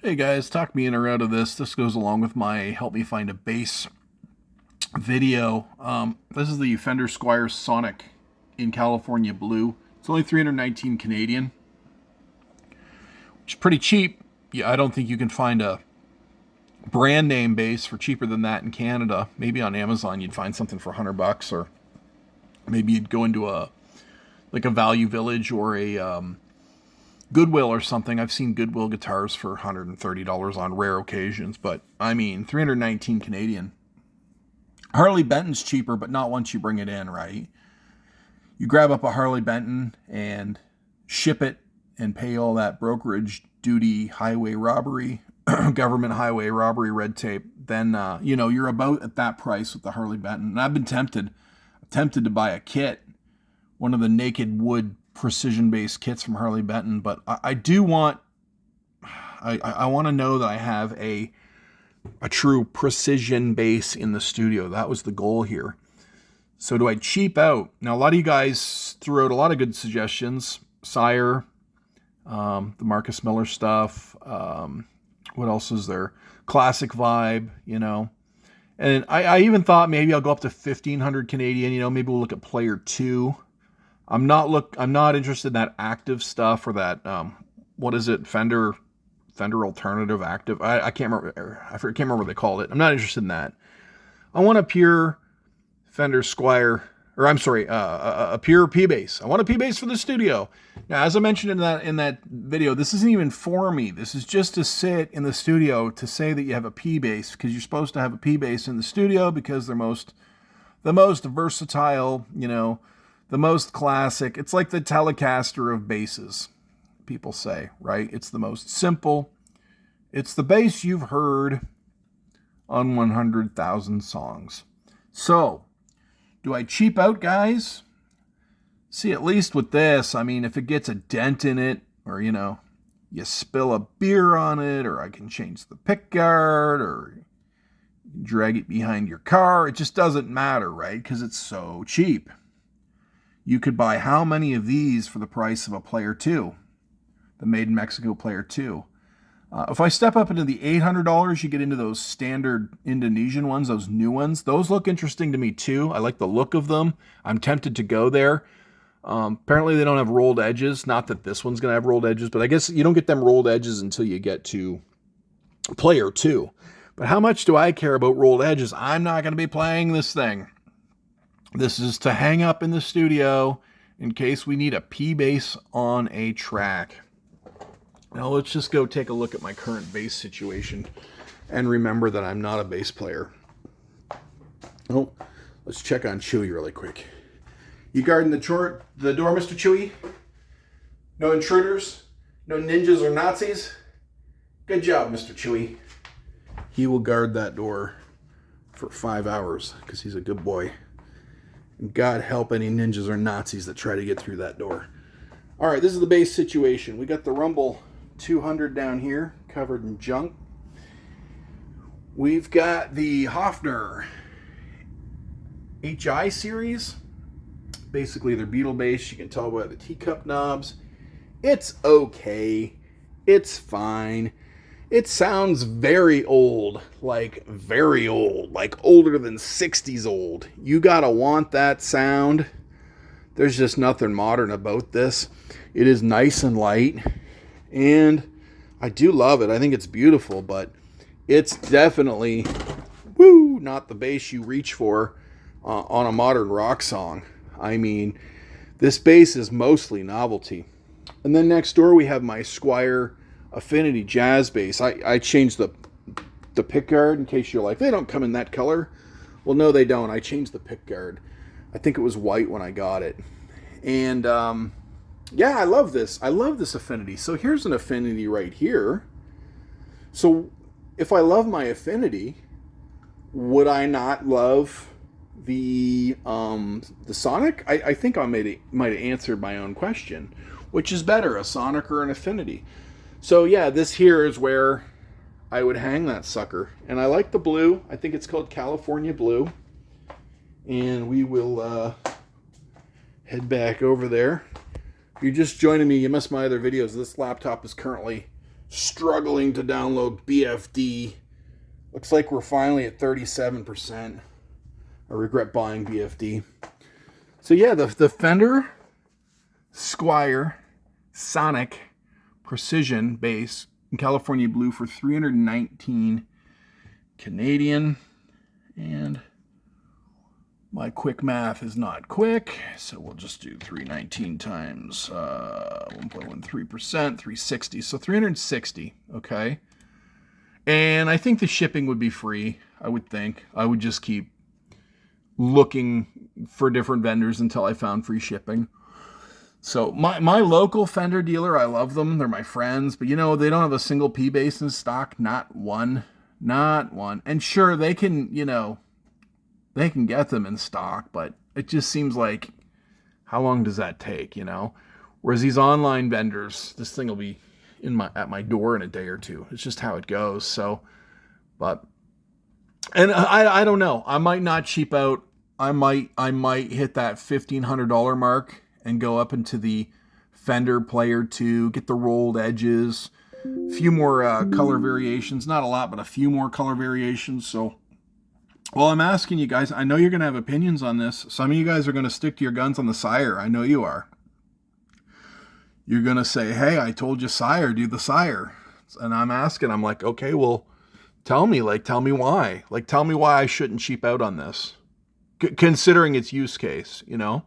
Hey guys, talk me in or out of this. This goes along with my help me find a bass video. This is the Fender Squier Sonic in California Blue. It's only 319 Canadian, which is pretty cheap. Yeah, I don't think you can find a brand name bass for cheaper than that in Canada. Maybe on Amazon you'd find something for $100, or maybe you'd go into a Value Village or a Goodwill or something. I've seen Goodwill guitars for $130 on rare occasions, but I mean, 319 Canadian. Harley Benton's cheaper, but not once you bring it in, right? You grab up a Harley Benton and ship it and pay all that brokerage duty, highway robbery, government highway robbery red tape, then you're about at that price with the Harley Benton. And I've been tempted to buy a kit, one of the naked wood precision-based kits from Harley Benton, but I do want, I want to know that I have a true precision bass in the studio. That was the goal here. So do I cheap out? Now, a lot of you guys threw out a lot of good suggestions. Sire, the Marcus Miller stuff. What else is there? Classic Vibe, And I even thought maybe I'll go up to 1,500 Canadian. Maybe we'll look at Player 2. I'm not interested in that active stuff or that what is it? Fender Alternative Active. I can't remember. I can't remember what they called it. I'm not interested in that. I want a pure Fender Squier, or I'm sorry, a pure P bass. I want a P bass for the studio. Now, as I mentioned in that video, this isn't even for me. This is just to sit in the studio to say that you have a P bass, because you're supposed to have a P bass in the studio because they're the most versatile, the most classic. It's like the Telecaster of basses, people say, right? It's the most simple. It's the bass you've heard on 100,000 songs. So, do I cheap out, guys? See, at least with this, I mean, if it gets a dent in it, or, you spill a beer on it, or I can change the pickguard, or drag it behind your car, it just doesn't matter, right? Because it's so cheap. You could buy how many of these for the price of a Player 2? The Made in Mexico Player 2. If I step up into the $800, you get into those standard Indonesian ones, those new ones. Those look interesting to me too. I like the look of them. I'm tempted to go there. Apparently they don't have rolled edges. Not that this one's going to have rolled edges, but I guess you don't get them rolled edges until you get to Player 2. But how much do I care about rolled edges? I'm not going to be playing this thing. This is to hang up in the studio in case we need a P bass on a track. Now let's just go take a look at my current bass situation and remember that I'm not a bass player. Oh, let's check on Chewy really quick. You guarding the door, Mr. Chewy? No intruders? No ninjas or Nazis? Good job, Mr. Chewy. He will guard that door for 5 hours because he's a good boy. And God help any ninjas or Nazis that try to get through that door. All right, this is the bass situation. We got the Rumble 200 down here, covered in junk. We've got the Hofner HI series. Basically, they're Beetle bass. You can tell by the teacup knobs. It's okay. It's fine. It sounds very old, like older than 60s old. You gotta want that sound. There's just nothing modern about this. It is nice and light, and I do love it. I think it's beautiful, but it's definitely, not the bass you reach for on a modern rock song. I mean, this bass is mostly novelty. And then next door we have my Squier Affinity Jazz bass. I changed the pickguard in case you're like, they don't come in that color. Well, no, they don't. I changed the pickguard. I think it was white when I got it. And yeah, I love this. I love this Affinity. So here's an Affinity right here. So if I love my Affinity, would I not love the Sonic? I think I might have answered my own question. Which is better, a Sonic or an Affinity? So yeah, this here is where I would hang that sucker. And I like the blue. I think it's called California Blue. And we will head back over there. If you're just joining me, you missed my other videos. This laptop is currently struggling to download BFD. Looks like we're finally at 37%. I regret buying BFD. So yeah, the Fender Squier Sonic Precision bass in California Blue for $319 Canadian. And my quick math is not quick, so we'll just do 319 times 1.13%, 360. So 360, okay? And I think the shipping would be free, I would think. I would just keep looking for different vendors until I found free shipping. So my local Fender dealer, I love them. They're my friends. But, you know, they don't have a single P bass in stock. Not one. Not one. And sure, they can, you know, they can get them in stock. But it just seems like, how long does that take, you know? Whereas these online vendors, this thing will be at my door in a day or two. It's just how it goes. So, but, and I don't know. I might not cheap out. I might hit that $1,500 mark and go up into the Fender Player 2, get the rolled edges, a few more color variations. Not a lot, but a few more color variations. So, well, I'm asking you guys, I know you're going to have opinions on this. Some of you guys are going to stick to your guns on the Sire. I know you are. You're going to say, hey, I told you Sire, do the Sire. And I'm asking, I'm like, okay, well, tell me why. Like, tell me why I shouldn't cheap out on this. Considering its use case, you know.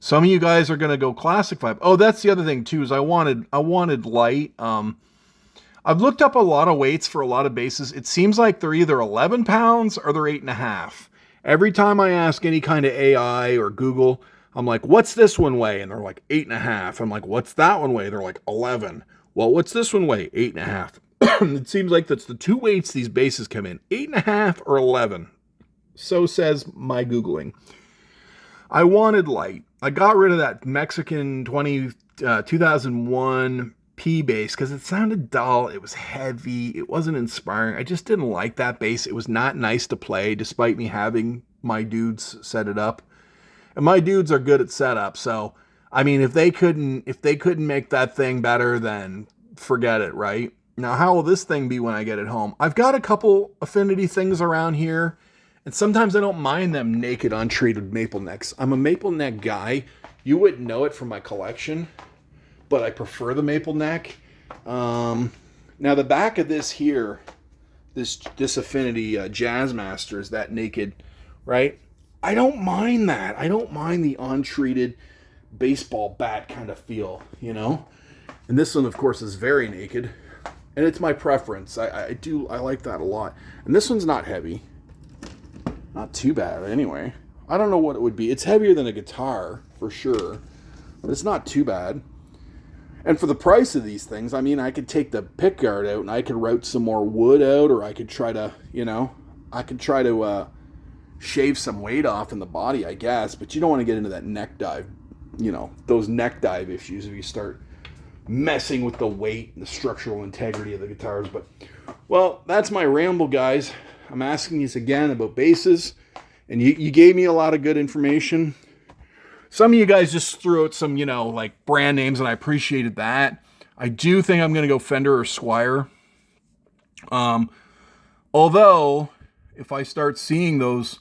Some of you guys are going to go classic vibe. Oh, that's the other thing too, is I wanted light. I've looked up a lot of weights for a lot of basses. It seems like they're either 11 pounds or they're 8.5. Every time I ask any kind of AI or Google, I'm like, what's this one weigh? And they're like 8.5. I'm like, what's that one weigh? They're like 11. Well, what's this one weigh? 8.5. It seems like that's the two weights these basses come in, 8.5 or 11. So says my Googling. I wanted light. I got rid of that Mexican 2001 P bass because it sounded dull. It was heavy. It wasn't inspiring. I just didn't like that bass. It was not nice to play despite me having my dudes set it up. And my dudes are good at setup. So, I mean, if they couldn't make that thing better, then forget it, right? Now, how will this thing be when I get it home? I've got a couple affinity things around here. And sometimes I don't mind them naked, untreated maple necks. I'm a maple neck guy. You wouldn't know it from my collection, but I prefer the maple neck. Now the back of this here, this affinity Jazzmaster is that naked, right? I don't mind that. I don't mind the untreated baseball bat kind of feel, you know? And this one, of course, is very naked. And it's my preference. I like that a lot. And this one's not heavy. Not too bad, anyway. I don't know what it would be. It's heavier than a guitar, for sure. But it's not too bad. And for the price of these things, I mean, I could take the pickguard out and I could route some more wood out, or I could try to, you know, shave some weight off in the body, I guess. But you don't want to get into that neck dive, you know, those neck dive issues if you start messing with the weight and the structural integrity of the guitars. But, well, that's my ramble, guys. I'm asking you again about basses, and you gave me a lot of good information. Some of you guys just threw out some, you know, like brand names, and I appreciated that. I do think I'm going to go Fender or Squier. Although, if I start seeing those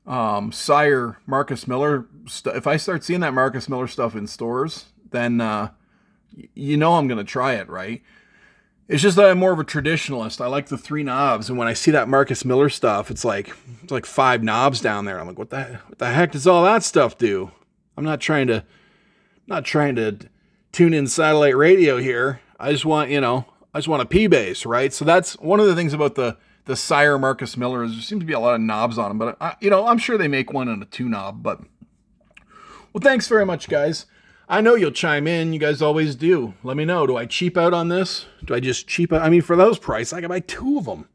Sire Marcus Miller stuff, if I start seeing that Marcus Miller stuff in stores, then you know I'm going to try it, right? It's just that I'm more of a traditionalist. I like the 3 knobs, and when I see that Marcus Miller stuff, it's like 5 knobs down there. I'm like, what the heck does all that stuff do? I'm not trying to tune in satellite radio here. I just want a P bass, right? So that's one of the things about the Sire Marcus Miller is there seems to be a lot of knobs on them, but I'm sure they make one on a 2 knob. But well, thanks very much, guys. I know you'll chime in. You guys always do. Let me know. Do I cheap out on this? Do I just cheap out? I mean, for those price, I can buy 2 of them.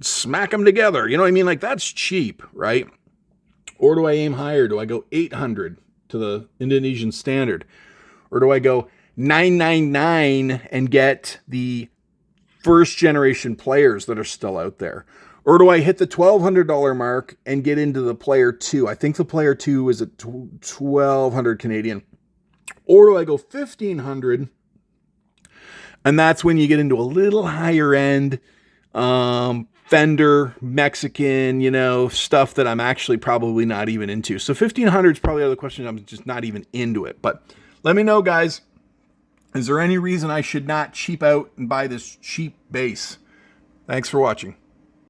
Smack them together. You know what I mean? Like, that's cheap, right? Or do I aim higher? Do I go 800 to the Indonesian standard? Or do I go 999 and get the first generation players that are still out there? Or do I hit the $1,200 mark and get into the Player 2? I think the Player 2 is at 1,200 Canadian. Or do I go 1,500 And that's when you get into a little higher end Fender, Mexican, you know, stuff that I'm actually probably not even into. So 1500 is probably out of the question. I'm just not even into it. But let me know, guys. Is there any reason I should not cheap out and buy this cheap bass? Thanks for watching.